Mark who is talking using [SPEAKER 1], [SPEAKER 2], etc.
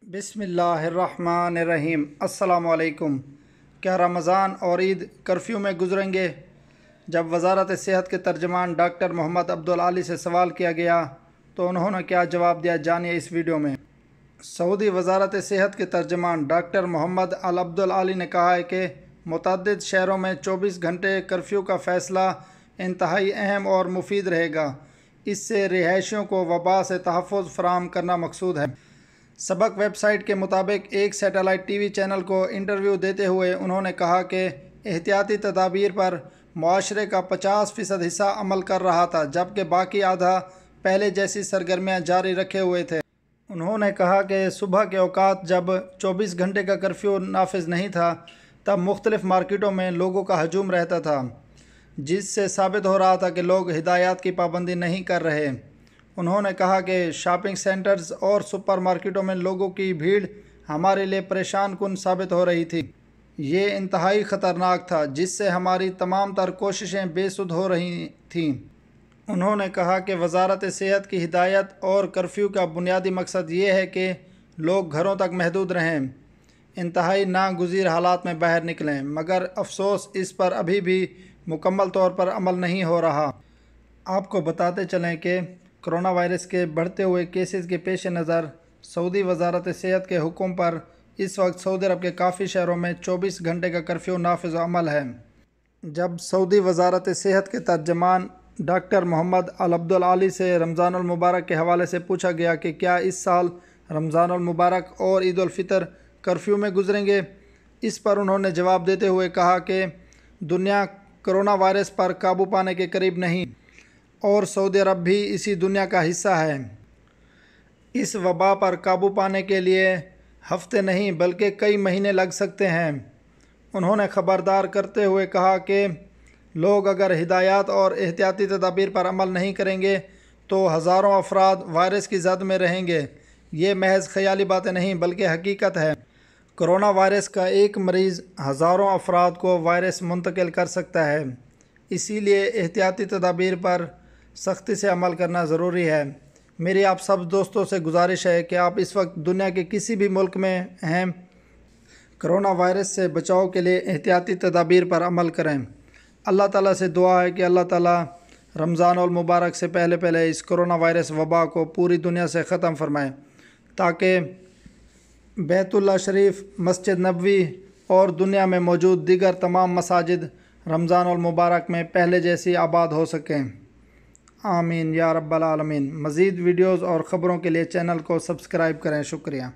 [SPEAKER 1] बिस्मिल्लाहिर्रहमानिर्रहीम। अस्सलामुअलैकुम। क्या रमज़ान और ईद कर्फ्यू में गुजरेंगे? जब वज़ारत सेहत के तर्जमान डॉक्टर मोहम्मद अब्दुल आली से सवाल किया गया तो उन्होंने क्या जवाब दिया, जानिए इस वीडियो में। सऊदी वज़ारत सेहत के तर्जमान डॉक्टर मोहम्मद अब्दुल आली ने कहा है कि मुतअद्दिद शहरों में 24 घंटे कर्फ्यू का फ़ैसला इंतहाई अहम और मुफीद रहेगा। इससे रिहायशियों को वबा से तहफ़्फ़ुज़ फ़राहम करना मकसूद है। सबक वेबसाइट के मुताबिक एक सैटेलाइट टीवी चैनल को इंटरव्यू देते हुए उन्होंने कहा कि एहतियाती तदाबीर पर मुआशरे का 50% हिस्सा अमल कर रहा था, जबकि बाकी आधा पहले जैसी सरगर्मियां जारी रखे हुए थे। उन्होंने कहा कि सुबह के औकात जब 24 घंटे का कर्फ्यू नाफिज नहीं था, तब मुख्तलिफ मार्केटों में लोगों का हजूम रहता था, जिससे साबित हो रहा था कि लोग हिदायत की पाबंदी नहीं कर रहे। उन्होंने कहा कि शॉपिंग सेंटर्स और सुपर मार्केटों में लोगों की भीड़ हमारे लिए परेशान कुन साबित हो रही थी। ये इंतहाई ख़तरनाक था, जिससे हमारी तमाम तर कोशिशें बेसुध हो रही थीं। उन्होंने कहा कि वज़ारत सेहत की हिदायत और कर्फ्यू का बुनियादी मकसद ये है कि लोग घरों तक महदूद रहें, इंतहाई नागुज़ीर हालात में बाहर निकलें, मगर अफसोस इस पर अभी भी मुकम्मल तौर पर अमल नहीं हो रहा। आपको बताते चलें कि कोरोना वायरस के बढ़ते हुए केसेस के पेश नज़र सऊदी वज़ारत सेहत के हुक्म पर इस वक्त सऊदी अरब के काफ़ी शहरों में 24 घंटे का कर्फ्यू नाफिज अमल है। जब सऊदी वज़ारत सेहत के तर्जमान डॉक्टर मोहम्मद अब्दुल आली से रमज़ान मुबारक के हवाले से पूछा गया कि क्या इस साल रमज़ान मुबारक और ईद उल फितर कर्फ्यू में गुजरेंगे, इस पर उन्होंने जवाब देते हुए कहा कि दुनिया कोरोना वायरस पर काबू पाने के करीब नहीं और सऊदी अरब भी इसी दुनिया का हिस्सा है। इस वबा पर काबू पाने के लिए हफ्ते नहीं बल्कि कई महीने लग सकते हैं। उन्होंने खबरदार करते हुए कहा कि लोग अगर हिदायत और एहतियाती तदाबीर पर अमल नहीं करेंगे तो हज़ारों अफराद वायरस की जद में रहेंगे। ये महज ख़याली बातें नहीं बल्कि हकीकत है। कोरोना वायरस का एक मरीज़ हज़ारों अफराद को वायरस मुंतकिल कर सकता है। इसीलिए एहतियाती तदाबीर पर सख्ती से अमल करना ज़रूरी है। मेरी आप सब दोस्तों से गुजारिश है कि आप इस वक्त दुनिया के किसी भी मुल्क में हैं, कोरोना वायरस से बचाव के लिए एहतियाती तदाबीर पर अमल करें। अल्लाह ताला से दुआ है कि अल्लाह ताला रमज़ान और मुबारक से पहले पहले इस कोरोना वायरस वबा को पूरी दुनिया से ख़त्म फरमाएँ, ताकि बैतुल्लाह शरीफ, मस्जिद नबवी और दुनिया में मौजूद दीगर तमाम मसाजिद रमज़ान और मुबारक में पहले जैसी आबाद हो सकें। आमीन या रब्बल आलमीन। मज़ीद वीडियोज़ और ख़बरों के लिए चैनल को सब्सक्राइब करें। शुक्रिया।